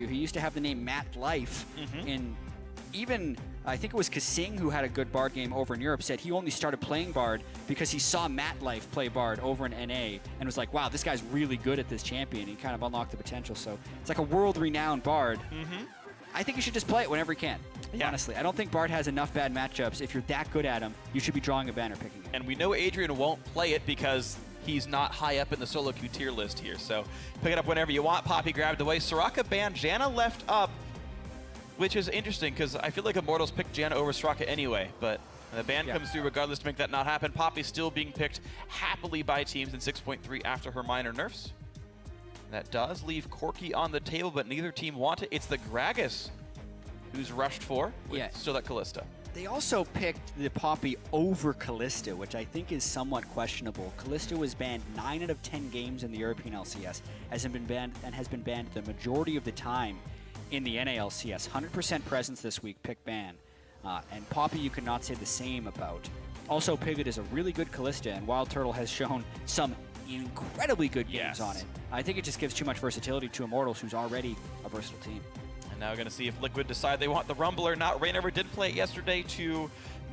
He used to have the name Matt Life. In even, I think it was Kasing who had a good Bard game over in Europe, said he only started playing Bard because he saw Matt Life play Bard over in NA and was like, wow, this guy's really good at this champion. He kind of unlocked the potential. So it's like a world-renowned Bard. I think you should just play it whenever you can. Yeah. Honestly, I don't think Bard has enough bad matchups. If you're that good at him, you should be drawing a banner picking it. And we know Adrian won't play it because he's not high up in the solo queue tier list here. So pick it up whenever you want. Poppy grabbed away. Soraka banned. Janna left up, which is interesting because I feel like Immortals picked Janna over Soraka anyway. But the ban comes through regardless to make that not happen. Poppy still being picked happily by teams in 6.3 after her minor nerfs. That does leave Corki on the table, but neither team want it. It's the Gragas who's rushed for. Still that Kalista. They also picked the Poppy over Kalista, which I think is somewhat questionable. Kalista was banned 9 out of 10 games in the European LCS, has been banned the majority of the time in the NA LCS. 100% presence this week, pick ban. And Poppy you cannot say the same about. Also, Pivot is a really good Kalista, and Wild Turtle has shown some incredibly good games on it. I think it just gives too much versatility to Immortals, who's already a versatile team. Now we're going to see if Liquid decide they want the Rumble or not. Rainover did play it yesterday to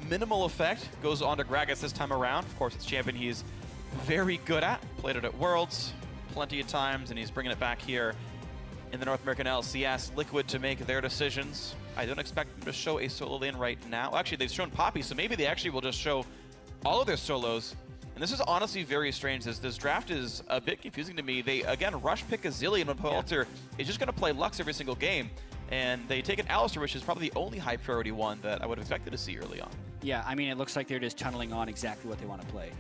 minimal effect. Goes on to Gragas this time around. Of course, it's champion he's very good at. Played it at Worlds plenty of times, and he's bringing it back here in the North American LCS. Liquid to make their decisions. I don't expect them to show a solo lane right now. Actually, they've shown Poppy, so maybe they actually will just show all of their solos. And this is honestly very strange. This draft is a bit confusing to me. They, again, rush pick a Zillion when Poelter is just going to play Lux every single game. And they take an Alistar, which is probably the only high priority one that I would have expected to see early on. Yeah, I mean, it looks like they're just tunneling on exactly what they want to play.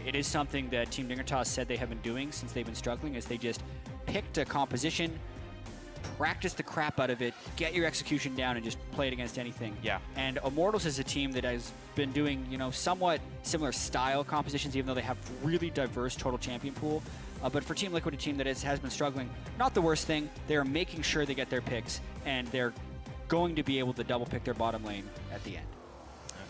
It is something that Team Dingertoss said they have been doing since they've been struggling, is they just picked a composition, practice the crap out of it, get your execution down, and just play it against anything. Yeah. And Immortals is a team that has been doing, you know, somewhat similar style compositions, even though they have really diverse total champion pool. But for Team Liquid, a team that has been struggling, not the worst thing. They're making sure they get their picks, and they're going to be able to double pick their bottom lane at the end.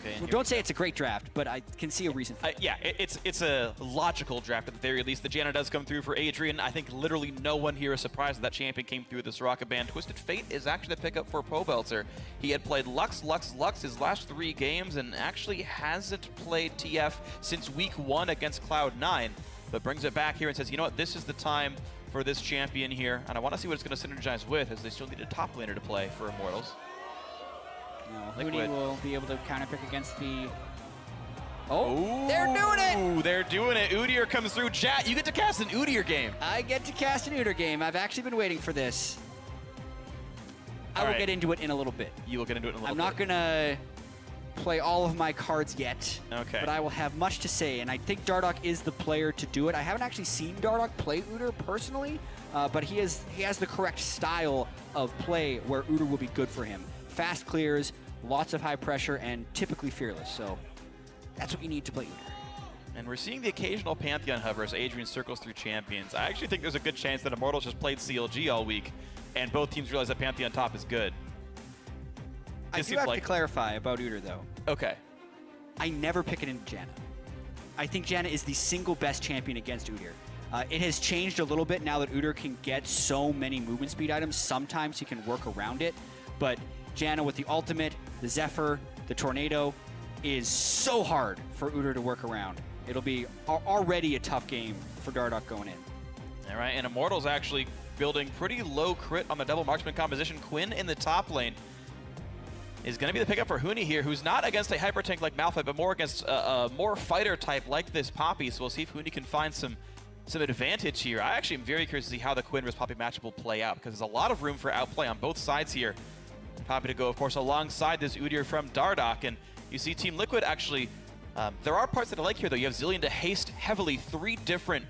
Okay. Well, don't say it's a great draft, but I can see a reason for it. Yeah, it's a logical draft at the very least. The Janna does come through for Adrian. I think literally no one here is surprised that champion came through the Soraka ban. Twisted Fate is actually the pickup for Pobelter. He had played Lux his last 3 games and actually hasn't played TF since week 1 against Cloud9, but brings it back here and says, you know what, this is the time for this champion here, and I want to see what it's going to synergize with, as they still need a top laner to play for Immortals. Huni will be able to counterpick against the... Oh, they're doing it! They're doing it. Udyr comes through. Jat, you get to cast an Udyr game. I get to cast an Udyr game. I've actually been waiting for this. I will get into it in a little bit. You will get into it in a little bit. I'm not going to play all of my cards yet, but I will have much to say, and I think Dardoch is the player to do it. I haven't actually seen Dardoch play Udyr personally, but he has the correct style of play where Udyr will be good for him. Fast clears, lots of high pressure, and typically fearless. So that's what you need to play Udyr. And we're seeing the occasional Pantheon hover as Adrian circles through champions. I actually think there's a good chance that Immortals just played CLG all week, and both teams realize that Pantheon top is good. I do have to clarify about Udyr, though. Okay. I never pick it into Janna. I think Janna is the single best champion against Udyr. It has changed a little bit now that Udyr can get so many movement speed items. Sometimes he can work around it, but Janna with the ultimate, the Zephyr, the Tornado, is so hard for Udyr to work around. It'll be already a tough game for Dardoch going in. All right, and Immortals actually building pretty low crit on the double marksman composition. Quinn in the top lane is going to be the pickup for Huni here, who's not against a hyper tank like Malphite, but more against a more fighter type like this Poppy. So we'll see if Huni can find some advantage here. I actually am very curious to see how the Quinn vs Poppy matchup will play out, because there's a lot of room for outplay on both sides here. Poppy to go, of course, alongside this Udyr from Dardoch, and you see Team Liquid actually, there are parts that I like here, though. You have Zillion to haste heavily 3 different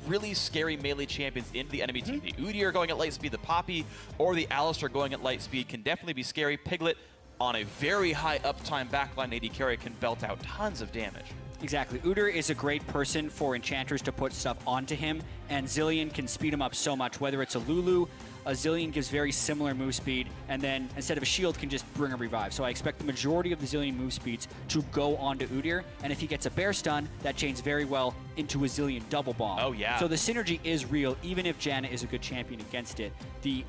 really scary melee champions into the enemy team. The Udyr going at light speed, the Poppy, or the Alistar going at light speed can definitely be scary. Piglet on a very high uptime backline AD carry can belt out tons of damage. Exactly. Udyr is a great person for enchanters to put stuff onto him, and Zillion can speed him up so much, whether it's a Lulu, a Zillion gives very similar move speed, and then instead of a shield can just bring a revive. So I expect the majority of the Zillion move speeds to go onto Udyr, and if he gets a bear stun, that chains very well into a Zillion double bomb. Oh yeah. So the synergy is real, even if Janna is a good champion against it. The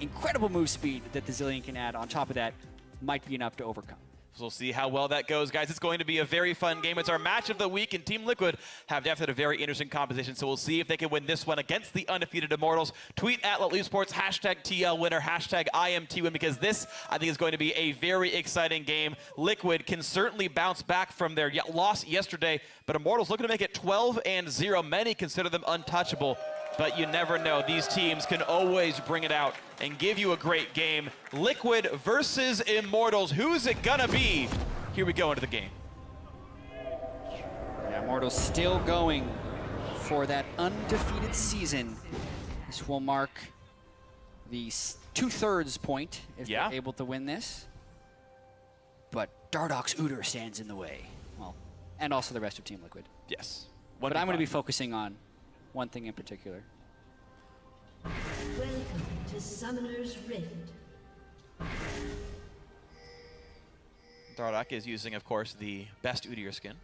incredible move speed that the Zillion can add on top of that might be enough to overcome. So we'll see how well that goes, guys. It's going to be a very fun game. It's our match of the week, and Team Liquid have definitely a very interesting composition, so we'll see if they can win this one against the undefeated Immortals. Tweet at @LetLeaveSports, #TLWinner, #IMTWin, because this, I think, is going to be a very exciting game. Liquid can certainly bounce back from their loss yesterday, but Immortals looking to make it 12-0. Many consider them untouchable, but you never know. These teams can always bring it out and give you a great game. Liquid versus Immortals. Who's it gonna be? Here we go into the game. Yeah, Immortals still going for that undefeated season. This will mark the 2/3 point if they're able to win this. But Dardoch's Udyr stands in the way. Well, and also the rest of Team Liquid. Yes. But I'm going to be focusing on one thing in particular. Welcome to Summoner's Rift. Dardoch is using, of course, the best Udyr skin.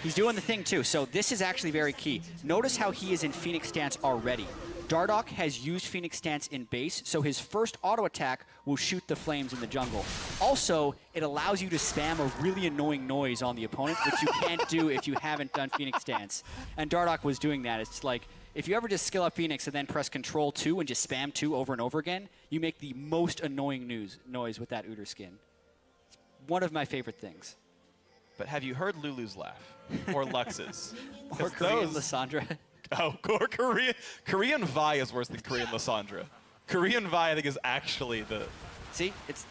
He's doing the thing too, so this is actually very key. Notice how he is in Phoenix stance already. Dardoch has used Phoenix stance in base, so his first auto attack will shoot the flames in the jungle. Also, it allows you to spam a really annoying noise on the opponent, which you can't do if you haven't done Phoenix stance. And Dardoch was doing that. It's like, if you ever just skill up Phoenix and then press Control 2 and just spam 2 over and over again, you make the most annoying noise with that Udyr skin. It's one of my favorite things. But have you heard Lulu's laugh? Or Lux's? Or Korean Lysandra. Oh, or Korean Vi is worse than Korean Lysandra. Korean Vi, I think, is actually the... See? It's...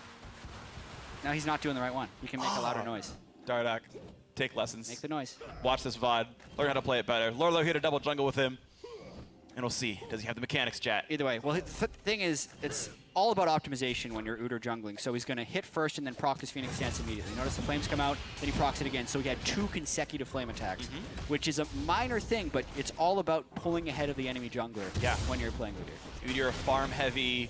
Now he's not doing the right one. You can make a louder noise. Dardoch, take lessons. Make the noise. Watch this VOD. Learn how to play it better. Lorlo here to double jungle with him. And we'll see. Does he have the mechanics, chat? Either way. Well, the thing is, it's all about optimization when you're Udyr jungling. So he's going to hit first and then proc his Phoenix stance immediately. Notice the flames come out, then he procs it again. So he had 2 consecutive flame attacks, which is a minor thing, but it's all about pulling ahead of the enemy jungler when you're playing Udyr. Udyr, a farm-heavy,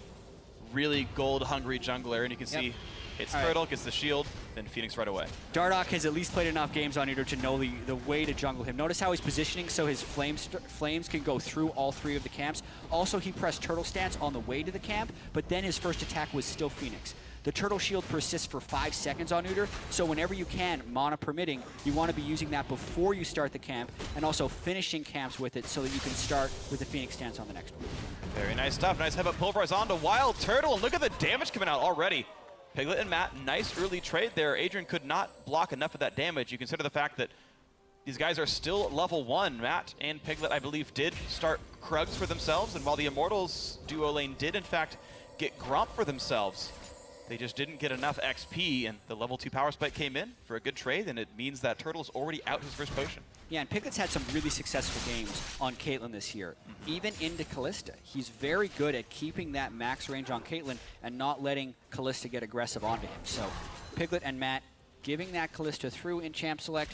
really gold-hungry jungler, and you can see hits turtle, gets the shield, then Phoenix right away. Dardoch has at least played enough games on Udyr to know the way to jungle him. Notice how he's positioning so his flames can go through all 3 of the camps. Also, he pressed turtle stance on the way to the camp, but then his first attack was still Phoenix. The turtle shield persists for 5 seconds on Udyr, so whenever you can, mana permitting, you want to be using that before you start the camp, and also finishing camps with it so that you can start with the Phoenix stance on the next one. Very nice stuff. Nice headbutt pulverize onto Wild Turtle, and look at the damage coming out already. Piglet and Matt, nice early trade there. Adrian could not block enough of that damage. You consider the fact that these guys are still level 1. Matt and Piglet, I believe, did start Krugs for themselves, and while the Immortals duo lane did, in fact, get Gromp for themselves, they just didn't get enough XP, and the level 2 power spike came in for a good trade, and it means that Turtle's already out his first potion. Yeah, and Piglet's had some really successful games on Caitlyn this year, even into Kalista. He's very good at keeping that max range on Caitlyn and not letting Kalista get aggressive onto him. So Piglet and Matt giving that Kalista through in Champ Select,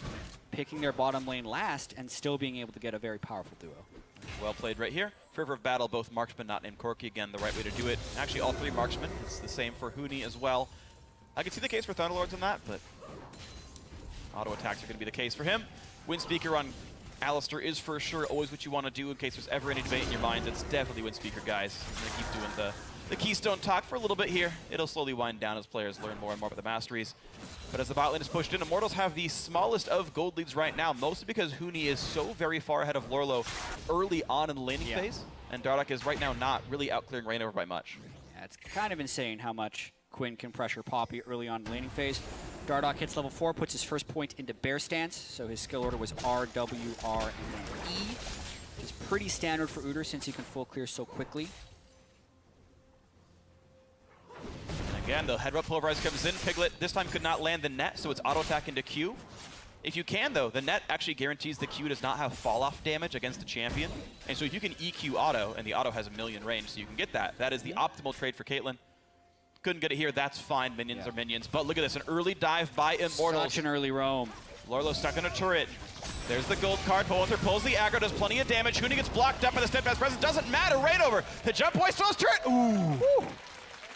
picking their bottom lane last, and still being able to get a very powerful duo. Well played right here. Fervor of Battle, both marksmen not named Corki. Again, the right way to do it. Actually, all 3 marksmen. It's the same for Huni as well. I can see the case for Thunderlords in that, but auto attacks are going to be the case for him. Wind Speaker on Alistair is for sure always what you want to do in case there's ever any debate in your mind. It's definitely Wind Speaker, guys. I'm going to keep doing the Keystone talk for a little bit here. It'll slowly wind down as players learn more and more about the masteries. But as the bot lane is pushed in, Immortals have the smallest of gold leads right now, mostly because Huni is so very far ahead of Lorlo early on in the laning phase, and Dardoch is right now not really outclearing Reignover by much. Yeah, it's kind of insane how much Quinn can pressure Poppy early on in the laning phase. Dardoch hits level 4, puts his first point into bear stance, so his skill order was R, W, R, and then E, which is pretty standard for Udyr since he can full clear so quickly. Again, the headbutt pulverize comes in. Piglet this time could not land the net, so it's auto attack into Q. If you can, though, the net actually guarantees the Q does not have fall-off damage against the champion. And so if you can EQ auto, and the auto has 1,000,000 range, so you can get that, that is the optimal trade for Caitlyn. Couldn't get it here, that's fine. Minions are minions. But look at this, an early dive by Immortals. Such an early roam. Lorlo stuck on a turret. There's the gold card. Poether pulls the aggro, does plenty of damage. Huni gets blocked up by the steadfast presence. Doesn't matter, Reignover. The jump boy throws turret. Ooh. Woo.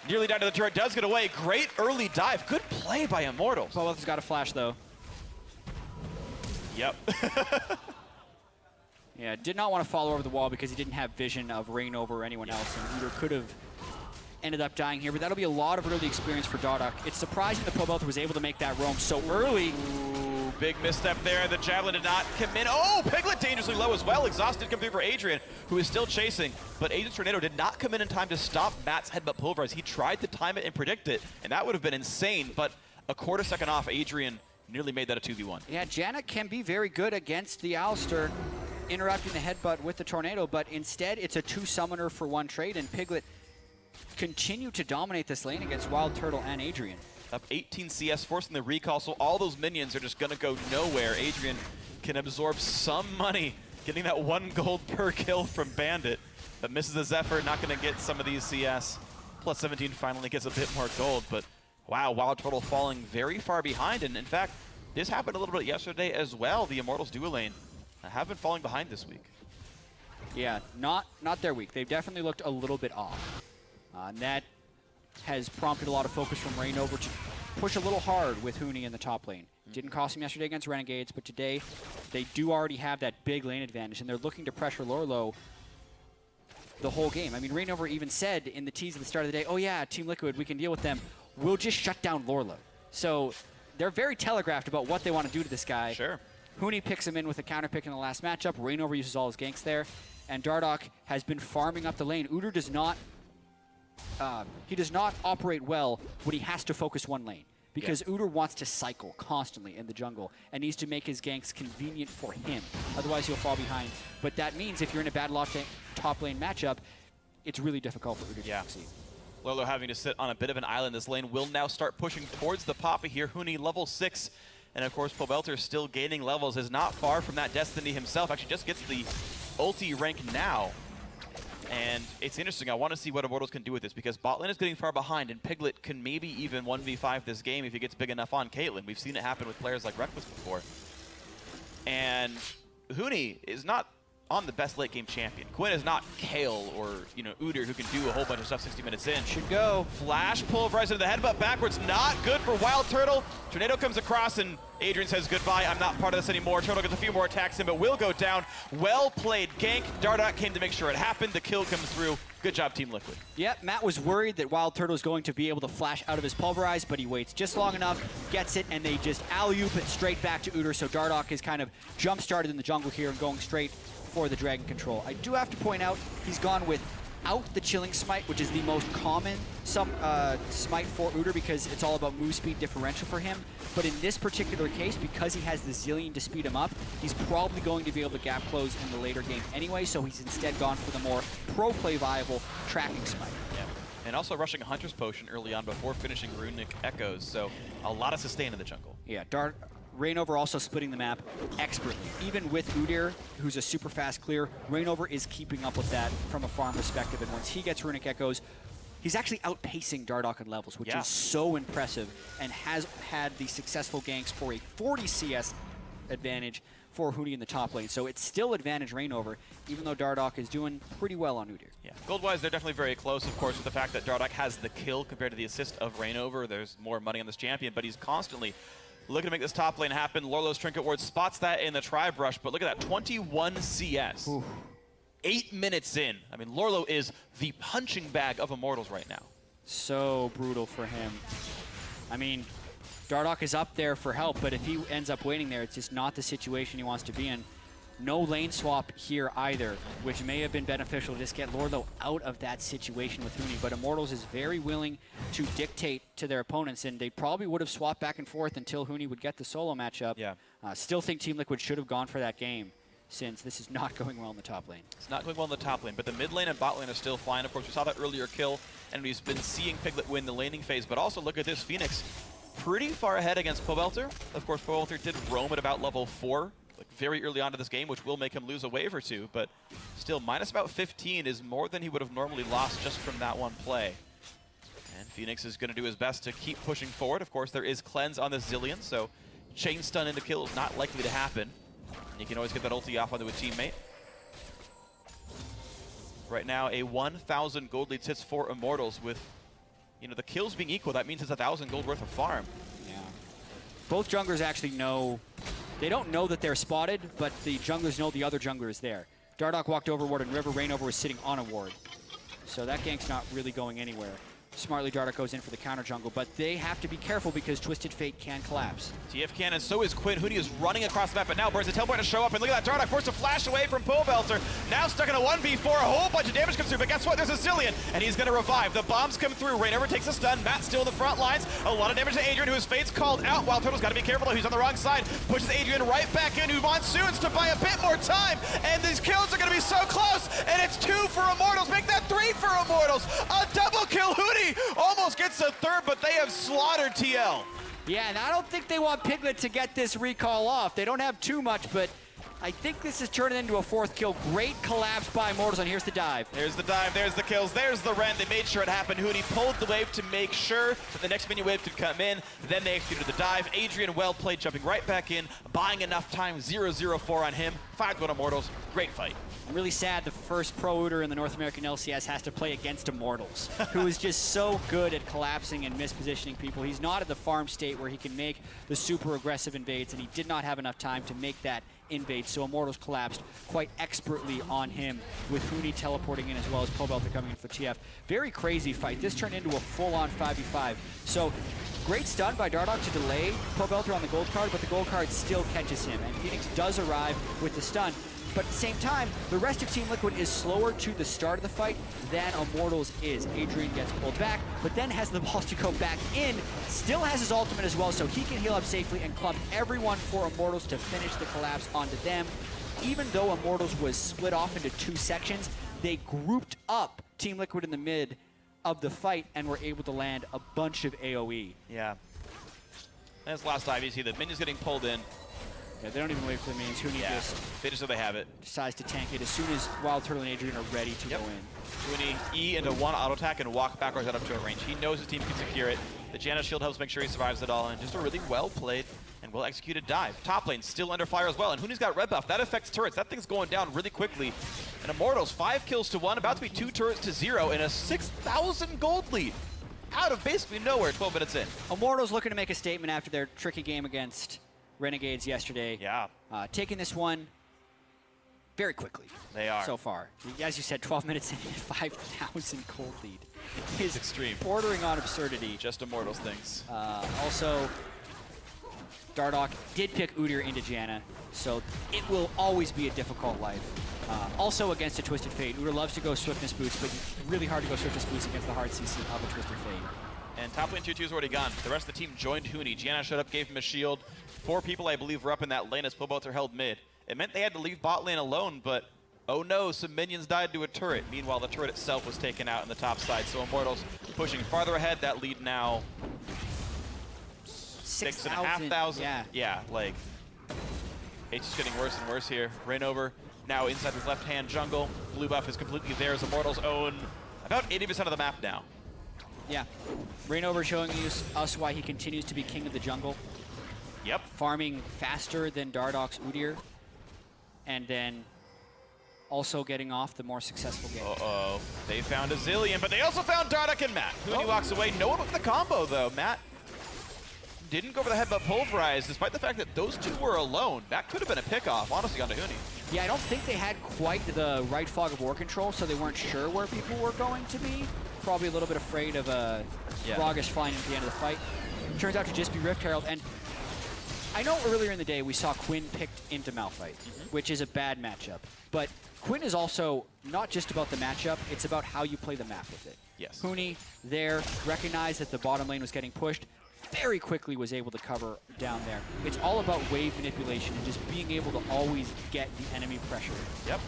Nearly down to the turret, does get away. Great early dive. Good play by Immortals. Poether's got a flash, though. Yep. Yeah, did not want to follow over the wall because he didn't have vision of Reignover or anyone else, and Udyr could have ended up dying here, but that'll be a lot of early experience for Dardoch. It's surprising that Pobelter was able to make that roam so early. Ooh, big misstep there. The Javelin did not come in. Oh, Piglet dangerously low as well. Exhaust did come through for Adrian, who is still chasing, but Adrian's Tornado did not come in time to stop Matt's Headbutt Pulverize. He tried to time it and predict it, and that would have been insane, but a quarter second off, Adrian nearly made that a 2v1. Yeah, Janet can be very good against the Alistair, interrupting the headbutt with the Tornado, but instead it's a 2 summoner for 1 trade, and Piglet continue to dominate this lane against Wild Turtle and Adrian. Up 18 CS, forcing the recall, so all those minions are just going to go nowhere. Adrian can absorb some money, getting that 1 gold per kill from Bandit, but misses the Zephyr, not going to get some of these CS. Plus 17 finally gets a bit more gold, but wow, Wild Turtle falling very far behind, and in fact, this happened a little bit yesterday as well. The Immortals duo lane have been falling behind this week. Yeah, not their week. They've definitely looked a little bit off. And that has prompted a lot of focus from Reignover to push a little hard with Huni in the top lane. Didn't cost him yesterday against Renegades, but today they do already have that big lane advantage, and they're looking to pressure Lorlo the whole game. I mean, Reignover even said in the tease at the start of the day, oh yeah, Team Liquid, we can deal with them. We'll just shut down Lorlo. So they're very telegraphed about what they want to do to this guy. Sure. Huni picks him in with a counter pick in the last matchup. Reignover uses all his ganks there, and Dardoch has been farming up the lane. Udyr does not operate well when he has to focus one lane, because Udyr wants to cycle constantly in the jungle and needs to make his ganks convenient for him. Otherwise, he'll fall behind. But that means if you're in a bad top lane matchup, it's really difficult for Udyr to succeed. Lorlo having to sit on a bit of an island. This lane will now start pushing towards the Papa here. Huni level 6. And of course, Pobelter still gaining levels, is not far from that Destiny himself. Actually just gets the ulti rank now. And it's interesting. I want to see what Immortals can do with this, because bot lane is getting far behind, and Piglet can maybe even 1v5 this game if he gets big enough on Caitlyn. We've seen it happen with players like Reckless before. And Huni is not on the best late game champion. Quinn is not Kale or, Udyr, who can do a whole bunch of stuff 60 minutes in. Should go. Flash pulverize into the headbutt backwards. Not good for Wild Turtle. Tornado comes across and Adrian says goodbye. I'm not part of this anymore. Turtle gets a few more attacks in, but will go down. Well played gank. Dardoch came to make sure it happened. The kill comes through. Good job, Team Liquid. Yep, Matt was worried that Wild Turtle is going to be able to flash out of his pulverize, but he waits just long enough, gets it, and they just alley-oop it straight back to Udyr. So Dardoch is kind of jump-started in the jungle here and going straight for the Dragon Control. I do have to point out, he's gone without the Chilling Smite, which is the most common smite for Udyr, because it's all about move speed differential for him. But in this particular case, because he has the Zillion to speed him up, he's probably going to be able to gap close in the later game anyway, so he's instead gone for the more pro-play viable tracking smite. Yeah. And also rushing a Hunter's Potion early on before finishing Runic Echoes, so a lot of sustain in the jungle. Yeah, Reignover also splitting the map expertly. Even with Udyr, who's a super fast clear, Reignover is keeping up with that from a farm perspective, and once he gets Runic Echoes, he's actually outpacing Dardoch in levels, which is so impressive, and has had the successful ganks for a 40 CS advantage for Huni in the top lane. So it's still advantage Reignover, even though Dardoch is doing pretty well on Udyr. Yeah, gold-wise, they're definitely very close, of course, with the fact that Dardoch has the kill compared to the assist of Reignover. There's more money on this champion, but he's constantly looking to make this top lane happen. Lorlo's Trinket Ward spots that in the Tribe Rush, but look at that, 21 CS. Ooh. 8 minutes in. I mean, Lorlo is the punching bag of Immortals right now. So brutal for him. I mean, Dardoch is up there for help, but if he ends up waiting there, it's just not the situation he wants to be in. No lane swap here either, which may have been beneficial to just get Lorlo out of that situation with Huni. But Immortals is very willing to dictate to their opponents, and they probably would have swapped back and forth until Huni would get the solo matchup. Yeah. Still think Team Liquid should have gone for that game, since this is not going well in the top lane. It's not going well in the top lane, but the mid lane and bot lane are still fine. Of course, we saw that earlier kill, and we've been seeing Piglet win the laning phase, but also look at this, Phoenix pretty far ahead against Pobelter. Of course, Pobelter did roam at about level 4, like very early on to this game, which will make him lose a wave or two, but still, minus about 15 is more than he would have normally lost just from that one play. And Phoenix is going to do his best to keep pushing forward. Of course, there is cleanse on this Zillion, so chain stun into kill is not likely to happen. You can always get that ulti off onto a teammate. Right now, a 1,000 gold lead sits for Immortals with, the kills being equal. That means it's 1,000 gold worth of farm. Yeah. Both junglers actually know They don't know that they're spotted, but the junglers know the other jungler is there. Dardoch walked over ward, and Rainover was sitting on a ward. So that gank's not really going anywhere. Smartly, Dardoch goes in for the counter jungle, but they have to be careful because Twisted Fate can collapse. TF can, and so is Quinn. Huni is running across the map, but now Burns a teleport to show up, and look at that, Dardoch forced to flash away from Pobelter. Now stuck in a 1v4, a whole bunch of damage comes through, but guess what? There's a Zillion, and he's gonna revive. The bombs come through, Rainover takes a stun, Matt still in the front lines. A lot of damage to Adrian, whose fate's called out. Wild Turtle's gotta be careful though, he's on the wrong side. Pushes Adrian right back in, who monsoons to buy a bit more time, and these kills are gonna be so close, and it's 2 for Immortals, make that 3 for Immortals. A double kill, Huni almost gets a third, but they have slaughtered TL. Yeah, and I don't think they want Piglet to get this recall off. They don't have too much, but I think this is turning into a 4th kill. Great collapse by Immortals, and here's the dive. There's the dive, there's the kills, there's the rend. They made sure it happened. Huni pulled the wave to make sure that the next minion wave could come in. Then they executed the dive. Adrian well played, jumping right back in, buying enough time. 0-0-4 on him. 5-1 Immortals. Great fight. I'm really sad the first pro-Uter in the North American LCS has to play against Immortals, who is just so good at collapsing and mispositioning people. He's not at the farm state where he can make the super aggressive invades, and he did not have enough time to make that invade, so Immortals collapsed quite expertly on him, with Huni teleporting in as well as Pobelter coming in for TF. Very crazy fight. This turned into a full-on 5v5. So great stun by Dardoch to delay Pobelter on the gold card, but the gold card still catches him, and Phoenix does arrive with the stun. But at the same time, the rest of Team Liquid is slower to the start of the fight than Immortals is. Adrian gets pulled back, but then has the balls to go back in, still has his ultimate as well, so he can heal up safely and clump everyone for Immortals to finish the collapse onto them. Even though Immortals was split off into 2 sections, they grouped up Team Liquid in the mid of the fight and were able to land a bunch of AoE. Yeah. That's last dive. You see the minions getting pulled in. Yeah, they don't even wait for the minions. Huni just they just so they have it. Decides to tank it as soon as Wild Turtle and Adrian are ready to go in. Huni E into 1 auto attack and walk backwards out up to a range. He knows his team can secure it. The Janna shield helps make sure he survives it all, and just a really well played and well executed dive. Top lane still under fire as well, and Huni's got red buff. That affects turrets. That thing's going down really quickly. And Immortals 5 kills to 1, about to be 2 turrets to 0, and a 6,000 gold lead out of basically nowhere 12 minutes in. Immortals looking to make a statement after their tricky game against Renegades yesterday. Yeah. Taking this one very quickly. They are. So far. As you said, 12 minutes in, 5,000 gold lead. It's extreme. Bordering on absurdity. Just Immortals things. Also, Dardoch did pick Udyr into Janna, so it will always be a difficult life. Also against a Twisted Fate. Udyr loves to go Swiftness boots, but really hard to go Swiftness boots against the hard CC of a Twisted Fate. And top lane 2-2 is already gone. The rest of the team joined Huni. Janna showed up, gave him a shield. 4 people, I believe, were up in that lane as Pobelter held mid. It meant they had to leave bot lane alone, but oh no, some minions died to a turret. Meanwhile, the turret itself was taken out on the top side. So Immortals pushing farther ahead. That lead now 6,500. Yeah, like it's just getting worse and worse here. Rainover now inside his left-hand jungle. Blue buff is completely there as Immortals own about 80% of the map now. Yeah. Rainover showing us why he continues to be king of the jungle. Yep. Farming faster than Dardoch's Udyr, and then also getting off the more successful game. Uh-oh. They found a Zillion, but they also found Dardoch and Matt. Huni walks away. No one with the combo, though. Matt didn't go for the headbutt pulverize, despite the fact that those two were alone. That could have been a pickoff, honestly, onto Huni. Yeah, I don't think they had quite the right fog of war control, so they weren't sure where people were going to be. Probably a little bit afraid of Froggish flying at the end of the fight. Turns out to just be Rift Herald, and I know earlier in the day we saw Quinn picked into Malphite, which is a bad matchup. But Quinn is also not just about the matchup, it's about how you play the map with it. Yes. Huni there recognized that the bottom lane was getting pushed, very quickly was able to cover down there. It's all about wave manipulation and just being able to always get the enemy pressure. Yep.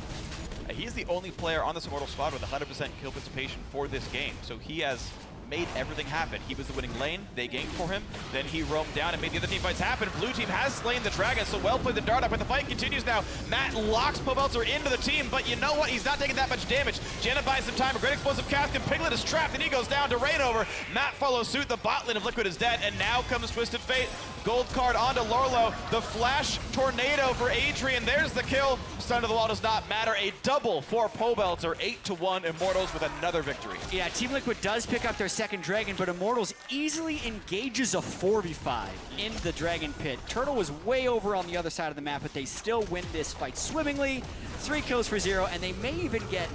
He's the only player on this Immortal squad with 100% kill participation for this game, so he has made everything happen. He was the winning lane, they ganked for him, then he roamed down and made the other team fights happen. Blue team has slain the dragon, so well played the Dardoch, but the fight continues now. Matt locks Pobelter into the team, but you know what? He's not taking that much damage. Janna buys some time, a great explosive cast, and Piglet is trapped, and he goes down to Rainover. Matt follows suit, the bot lane of Liquid is dead, and now comes Twisted Fate. Gold card onto Lorlo. The flash tornado for Adrian. There's the kill. Stun to the wall does not matter. A double for Pobelter. 8-1 Immortals with another victory. Yeah, Team Liquid does pick up their second dragon, but Immortals easily engages a 4v5 in the dragon pit. Turtle was way over on the other side of the map, but they still win this fight swimmingly. 3 kills for 0, and they may even get...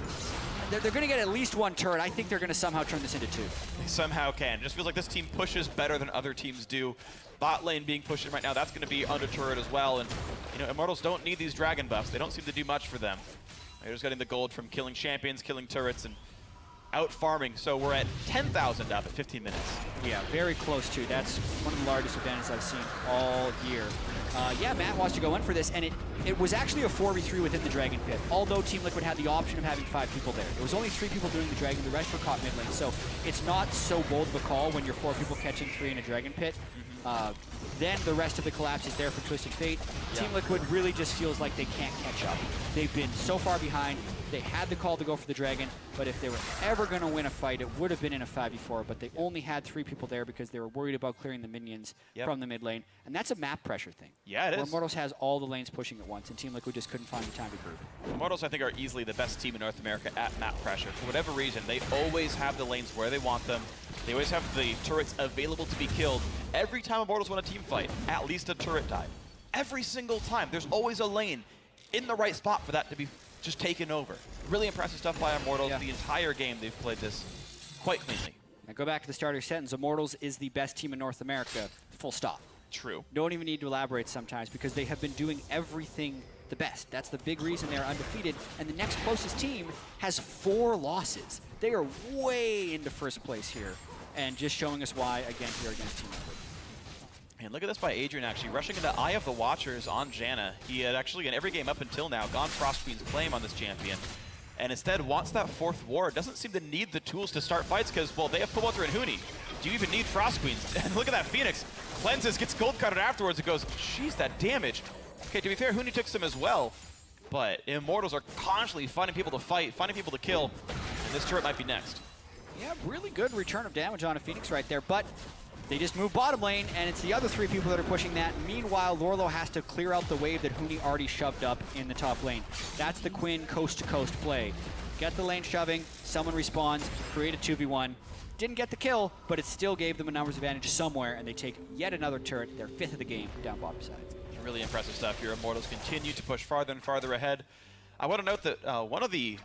They're going to get at least 1 turret. I think they're going to somehow turn this into 2. They somehow can. It just feels like this team pushes better than other teams do. Bot lane being pushed in right now, that's going to be under turret as well. And, you know, Immortals don't need these dragon buffs. They don't seem to do much for them. They're just getting the gold from killing champions, killing turrets, and out farming. So we're at 10,000 up at 15 minutes. Yeah, very close to. That's one of the largest advantages I've seen all year. Yeah, Matt wants to go in for this, and it was actually a 4v3 within the Dragon Pit, although Team Liquid had the option of having 5 people there. There was only 3 people doing the Dragon, the rest were caught mid lane, so it's not so bold of a call when you're 4 people catching 3 in a Dragon Pit. Then the rest of the collapse is there for Twisted Fate. Yeah. Team Liquid really just feels like they can't catch up. They've been so far behind. They had the call to go for the dragon, but if they were ever going to win a fight, it would have been in a 5v4, but they only had 3 people there because they were worried about clearing the minions from the mid lane, and that's a map pressure thing. Yeah, it is. Immortals has all the lanes pushing at once, and Team Liquid just couldn't find the time to group. Immortals, I think, are easily the best team in North America at map pressure. For whatever reason, they always have the lanes where they want them. They always have the turrets available to be killed. Every time Immortals win a team fight, at least a turret died. Every single time, there's always a lane in the right spot for that to be just taken over. Really impressive stuff by Immortals. The entire game, they've played this quite cleanly. Now go back to the starter sentence. Immortals is the best team in North America, full stop. True. Don't even need to elaborate sometimes because they have been doing everything the best. That's the big reason they're undefeated, and the next closest team has 4 losses. They are way into first place here, and just showing us why, again, here against Team Liquid. And look at this by Adrian, actually, rushing into Eye of the Watchers on Janna. He had actually, in every game up until now, gone Frost Queen's claim on this champion, and instead wants that 4th ward. Doesn't seem to need the tools to start fights because, well, they have Pobelter and Huni. Do you even need Frost Queens? And look at that Phoenix. Cleanses, gets gold carded afterwards. It goes, jeez, that damage. Okay, to be fair, Huni took some as well, but Immortals are constantly finding people to fight, finding people to kill, and this turret might be next. Yeah, really good return of damage on a Phoenix right there, but they just move bottom lane, and it's the other 3 people that are pushing that. Meanwhile, Lorlo has to clear out the wave that Huni already shoved up in the top lane. That's the Quinn coast-to-coast play. Get the lane shoving, someone respawns, create a 2v1. Didn't get the kill, but it still gave them a numbers advantage somewhere, and they take yet another turret, their 5th of the game, down bottom side. Really impressive stuff here. Immortals continue to push farther and farther ahead. I want to note that one of the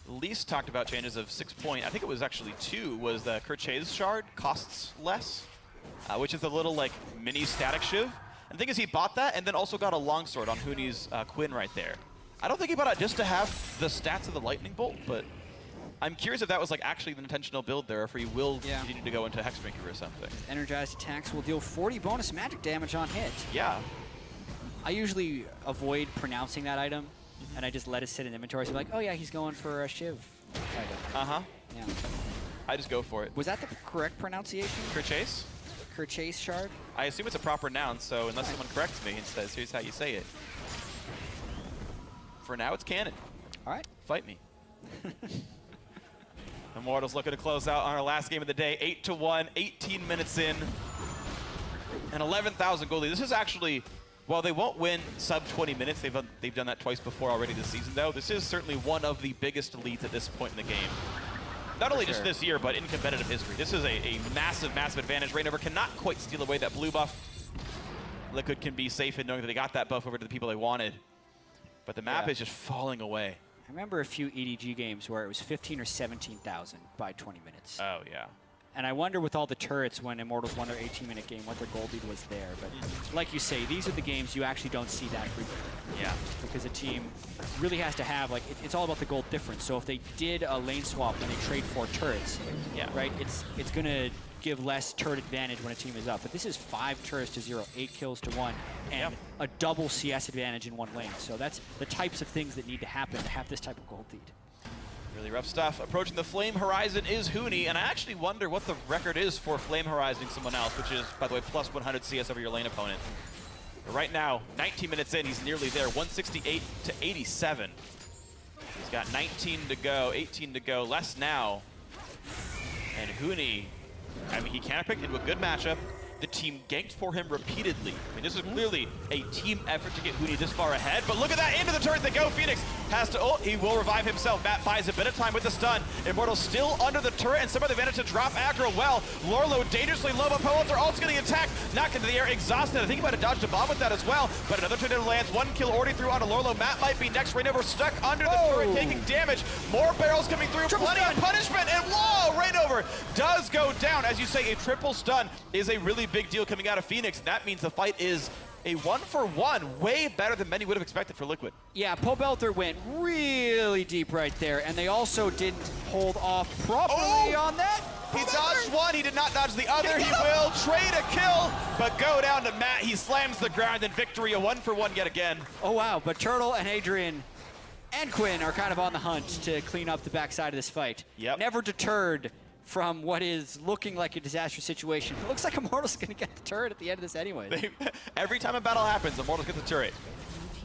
least talked about changes of 6 point, I think it was actually 2, was the Kerchay's shard costs less, which is a little like mini static shiv. And the thing is, he bought that and then also got a longsword on Huni's Quinn right there. I don't think he bought it just to have the stats of the lightning bolt, but I'm curious if that was like actually the intentional build there, or if he will continue to go into Hexdrinker or something. Energized attacks will deal 40 bonus magic damage on hit. Yeah. I usually avoid pronouncing that item, and I just let it sit in inventory. So I'm like, oh yeah, he's going for a Shiv item. Uh-huh. Yeah. I just go for it. Was that the correct pronunciation? Kerchay's? Kerchay's shard? I assume it's a proper noun, so unless someone corrects me and says, here's how you say it. For now, it's canon. All right. Fight me. Immortals looking to close out on our last game of the day. 8-1, 18 minutes in, and 11,000 gold lead. This is actually, while they won't win sub 20 minutes, they've done that twice before already this season, though. This is certainly one of the biggest leads at this point in the game. Not only just this year, but in competitive history. This is a massive, massive advantage. Rainover cannot quite steal away that blue buff. Liquid can be safe in knowing that they got that buff over to the people they wanted. But the map is just falling away. I remember a few EDG games where it was 15 or 17,000 by 20 minutes. Oh, yeah. And I wonder with all the turrets when Immortals won their 18-minute game, what their gold lead was there. But like you say, these are the games you actually don't see that frequently. Yeah. Because a team really has to have, like, it's all about the gold difference. So if they did a lane swap when they trade 4 turrets, right, it's going to give less turret advantage when a team is up. But this is 5 turrets to 0, 8 kills to 1, and a double CS advantage in 1 lane. So that's the types of things that need to happen to have this type of gold lead. Really rough stuff. Approaching the Flame Horizon is Huni, and I actually wonder what the record is for Flame Horizoning someone else, which is, by the way, plus 100 CS over your lane opponent. But right now, 19 minutes in, he's nearly there, 168 to 87. He's got 19 to go, 18 to go, less now. And Huni, I mean, he can pick into a good matchup. The team ganked for him repeatedly. I mean, this is clearly a team effort to get Huni this far ahead, but look at that, into the turret they go. Phoenix has to ult, he will revive himself. Matt buys a bit of time with the stun. Immortals still under the turret, and somehow they managed to drop aggro well. Lorlo dangerously low, but Poets are also getting attacked, knocked into the air, exhausted. I think he might have dodged a bomb with that as well, but another tornado lands, 1 kill already through onto Lorlo. Matt might be next, Rainover stuck under the turret, taking damage. More barrels coming through, plenty of punishment, and whoa, Rainover does go down. As you say, a triple stun is a really big deal coming out of Phoenix. That means the fight is a 1-for-1, way better than many would have expected for Liquid. Yeah, Pobelter went really deep right there, and they also didn't hold off properly on that. He dodged one, he did not dodge the other. He will trade a kill, but go down to Matt. He slams the ground, and victory, a 1-for-1 yet again. Oh wow, but Turtle and Adrian and Quinn are kind of on the hunt to clean up the backside of this fight. Yep. Never deterred from what is looking like a disastrous situation. It looks like Immortals going to get the turret at the end of this anyway. Every time a battle happens, Immortals get the turret.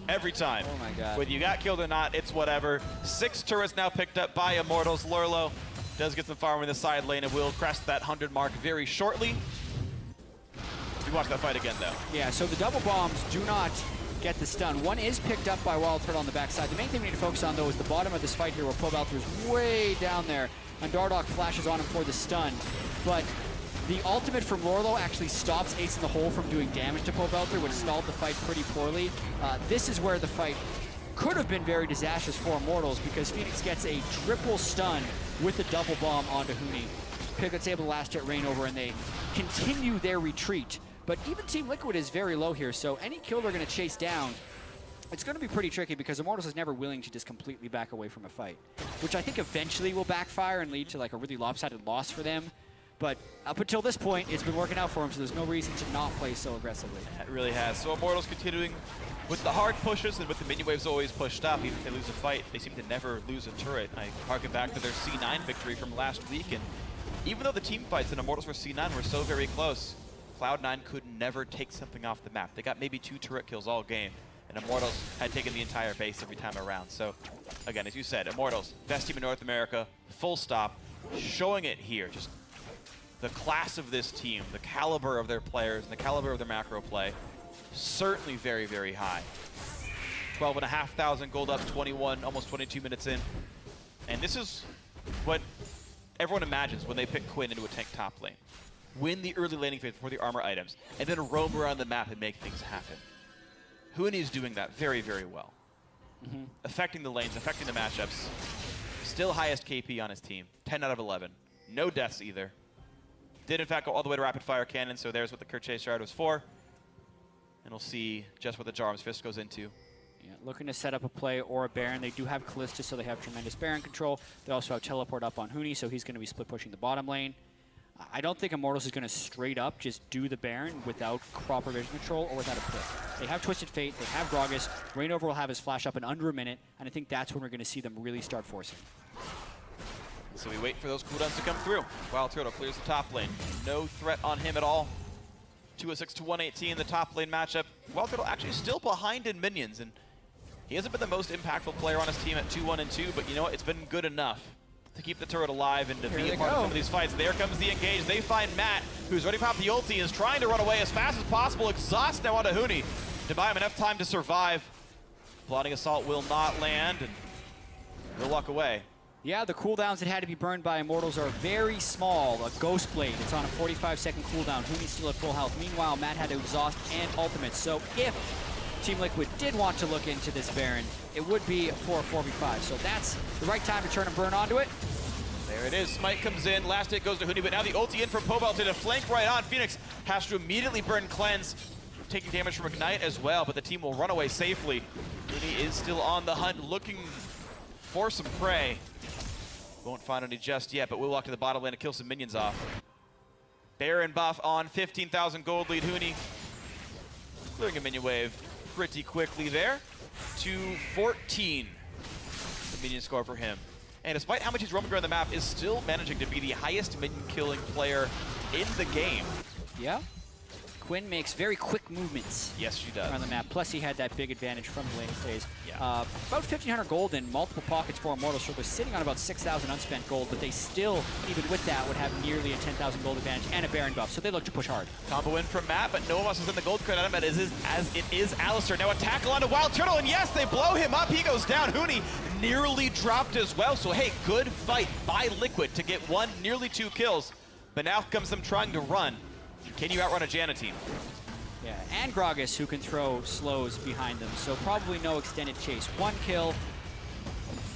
Every time. Oh my god. Whether you got killed or not, it's whatever. 6 turrets now picked up by Immortals. Lurlo does get some farm in the side lane and will crest that 100 mark very shortly. We watch that fight again, though. Yeah, so the double bombs do not get the stun. One is picked up by Wild Turtle on the backside. The main thing we need to focus on, though, is the bottom of this fight here where Pobelter is way down there. And Dardoch flashes on him for the stun. But the ultimate from Lorlo actually stops Ace in the Hole from doing damage to Pobelter, which stalled the fight pretty poorly. This is where the fight could have been very disastrous for Immortals because Phoenix gets a triple stun with a double bomb onto Huni. Piglet's able to last hit Rainover, and they continue their retreat. But even Team Liquid is very low here, so any kill they're going to chase down, it's going to be pretty tricky because Immortals is never willing to just completely back away from a fight, which I think eventually will backfire and lead to like a really lopsided loss for them. But up until this point, it's been working out for them, so there's no reason to not play so aggressively. It really has. So Immortals continuing with the hard pushes, and with the minion waves always pushed up. Even if they lose a fight, they seem to never lose a turret. I harken back to their C9 victory from last week, and even though the team fights in Immortals vs C9 were so very close, Cloud9 could never take something off the map. They got maybe 2 turret kills all game, and Immortals had taken the entire base every time around. So, again, as you said, Immortals, best team in North America, full stop, showing it here. Just the class of this team, the caliber of their players, and the caliber of their macro play, certainly very, very high. 12,500 gold up, 21, almost 22 minutes in. And this is what everyone imagines when they pick Quinn into a tank top lane. Win the early laning phase before the armor items, and then roam around the map and make things happen. Huni is doing that very, very well. Affecting the lanes, affecting the matchups. Still highest KP on his team, 10 out of 11. No deaths either. Did in fact go all the way to rapid fire cannon, so there's what the Kerchase Shard was for. And we'll see just what the Jarm's Fist goes into. Yeah, looking to set up a play or a Baron. They do have Callista, so they have tremendous Baron control. They also have teleport up on Huni, so he's going to be split pushing the bottom lane. I don't think Immortals is going to straight up just do the Baron without proper vision control or without a pick. They have Twisted Fate, they have Gragas. Rainover will have his flash up in under a minute, and I think that's when we're going to see them really start forcing. So we wait for those cooldowns to come through. Wild Turtle clears the top lane. No threat on him at all. 206 to 118, the top lane matchup. Wild Turtle actually still behind in minions, and he hasn't been the most impactful player on his team at 2-1 and 2, but you know what? It's been good enough to keep the turret alive and to be a part of some of these fights. There comes the engage. They find Matt, who's already popped the ulti, is trying to run away as fast as possible. Exhaust now onto Huni to buy him enough time to survive. Plotting Assault will not land, and he'll walk away. Yeah, the cooldowns that had to be burned by Immortals are very small. A Ghost Blade, it's on a 45-second cooldown. Huni's still at full health. Meanwhile, Matt had to exhaust and ultimate. So if Team Liquid did want to look into this Baron, it would be for a 4v5. So that's the right time to turn and burn onto it. There it is. Smite comes in. Last hit goes to Huni, but now the ulti in from Pobelter to flank right on. Phoenix has to immediately burn Cleanse, taking damage from Ignite as well, but the team will run away safely. Huni is still on the hunt, looking for some prey. Won't find any just yet, but we'll walk to the bottom lane to kill some minions off. Baron buff on 15,000 gold lead. Huni clearing a minion wave pretty quickly there. 214, the minion score for him. And despite how much he's roaming around the map, is still managing to be the highest minion killing player in the game. Yeah. Quinn makes very quick movements. Yes, she does. Around the map. Plus, he had that big advantage from the laning phase. Yeah. About 1,500 gold in multiple pockets for Immortals. So they're sitting on about 6,000 unspent gold, but they still, even with that, would have nearly a 10,000 gold advantage and a Baron buff. So they look to push hard. Combo in from Matt, but no one else is in the gold credit item as it is Alistair. Now a tackle onto Wild Turtle, and yes, they blow him up. He goes down. Huni nearly dropped as well. So hey, good fight by Liquid to get one, nearly 2 kills. But now comes them trying to run. Can you outrun a Janna team? Yeah, and Gragas, who can throw slows behind them, so probably no extended chase. 1 kill.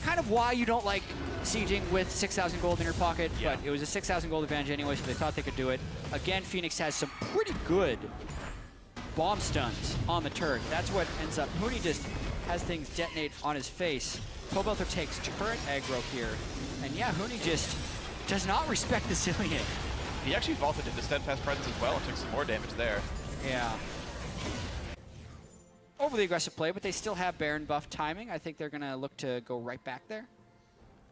Kind of why you don't like sieging with 6,000 gold in your pocket, yeah. But it was a 6,000 gold advantage anyway, so they thought they could do it. Again, Phoenix has some pretty good bomb stuns on the turret. That's what ends up. Huni just has things detonate on his face. Cobelter takes turret aggro here, and yeah, Huni just does not respect the Zillion. He actually vaulted into Steadfast Presence as well and took some more damage there. Yeah. Overly aggressive play, but they still have Baron buff timing. I think they're going to look to go right back there.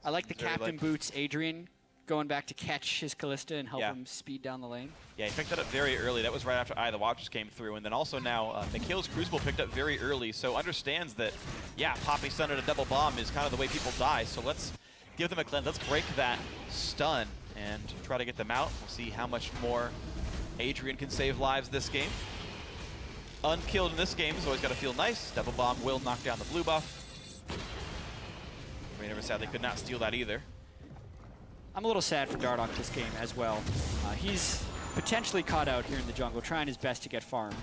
I like the Captain Boots Adrian going back to catch his Callista and help him speed down the lane. Yeah, he picked that up very early. That was right after Eye of the Watchers came through. And then also now, Nikhil's Crucible picked up very early, so understands that, yeah, Poppy stun at a double bomb is kind of the way people die. So let's give them a cleanse. Let's break that stun and try to get them out. We'll see how much more Adrian can save lives this game. Unkilled in this game has always got to feel nice. Double bomb will knock down the blue buff. Raynor sadly could not steal that either. I'm a little sad for Dardoch this game as well. He's potentially caught out here in the jungle, trying his best to get farm.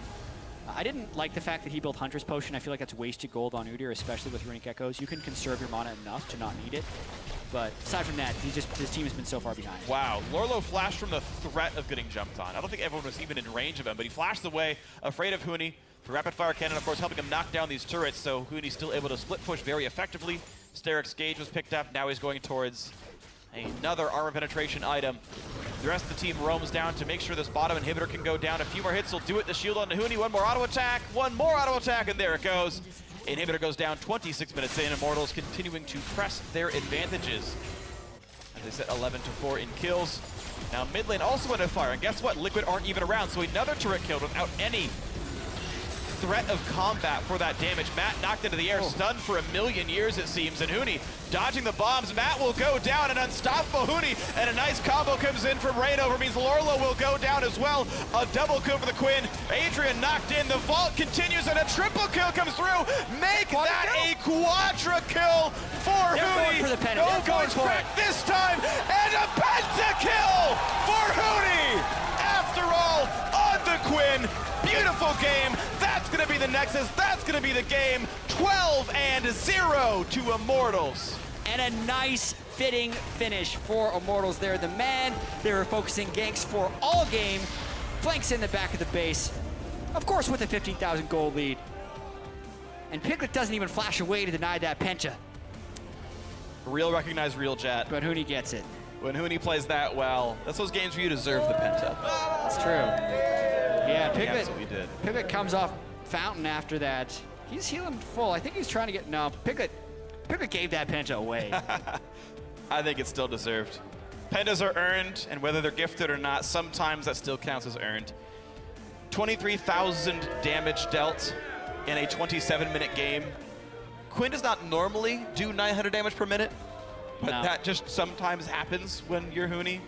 I didn't like the fact that he built Hunter's Potion. I feel like that's wasted gold on Udyr, especially with Runic Echoes. You can conserve your mana enough to not need it. But aside from that, his team has been so far behind. Wow, Lorlo flashed from the threat of getting jumped on. I don't think everyone was even in range of him, but he flashed away, afraid of Huni. The Rapid Fire Cannon, of course, helping him knock down these turrets, so Huni's still able to split push very effectively. Sterak's Gauge was picked up. Now he's going towards another armor penetration item. The rest of the team roams down to make sure this bottom inhibitor can go down. A few more hits will do it. The shield on Huni. One more auto attack. One more auto attack, and there it goes. Inhibitor goes down 26 minutes in. Immortals continuing to press their advantages. As they set 11-4 in kills. Now mid lane also under fire, and guess what? Liquid aren't even around, so another turret killed without any threat of combat for that damage. Matt knocked into the air, stunned for 1,000,000 years it seems, and Huni dodging the bombs. Matt will go down, an unstoppable Huni, and a nice combo comes in from Rainover, means Lorlo will go down as well. A double kill for the Quinn. Adrian knocked in, the vault continues, and a triple kill comes through. Make that a quadra kill for Huni. For the pen. No voice crack this time, and a pentakill for Huni. After all, on the Quinn. Beautiful game. That's going to be the Nexus. That's going to be the game. 12-0 to Immortals. And a nice fitting finish for Immortals there. The man, they were focusing ganks for all game. Flanks in the back of the base. Of course with a 15,000 gold lead. And Piglet doesn't even flash away to deny that Penta. Real recognize real, chat. But Huni gets it. When Huni plays that well, that's those games where you deserve the Penta. That's true. Yeah, Piglet comes off Fountain after that. He's healing full. I think he's trying to get... No, Piglet gave that Penta away. I think it's still deserved. Pentas are earned, and whether they're gifted or not, sometimes that still counts as earned. 23,000 damage dealt in a 27-minute game. Quinn does not normally do 900 damage per minute, but that just sometimes happens when you're Huni.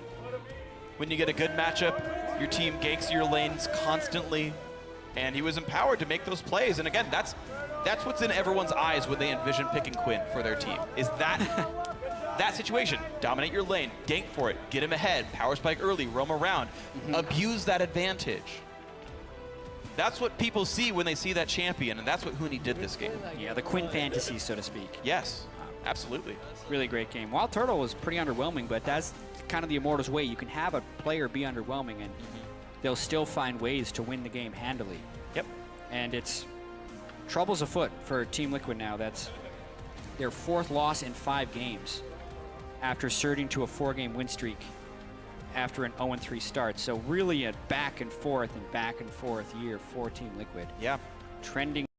When you get a good matchup, your team ganks your lanes constantly, and he was empowered to make those plays. And again, that's what's in everyone's eyes when they envision picking Quinn for their team, is that that situation. Dominate your lane, gank for it, get him ahead, power spike early, roam around, abuse that advantage. That's what people see when they see that champion, and that's what Huni did this game. Yeah, the Quinn fantasy, so to speak. Yes, absolutely. Really great game. Wild Turtle was pretty underwhelming, but that's kind of the Immortals way. You can have a player be underwhelming, and they'll still find ways to win the game handily. Yep. And it's troubles afoot for Team Liquid now. That's their 4th loss in 5 games after surging to a 4-game win streak after an 0-3 start. So really a back and forth year for Team Liquid. Yeah. Trending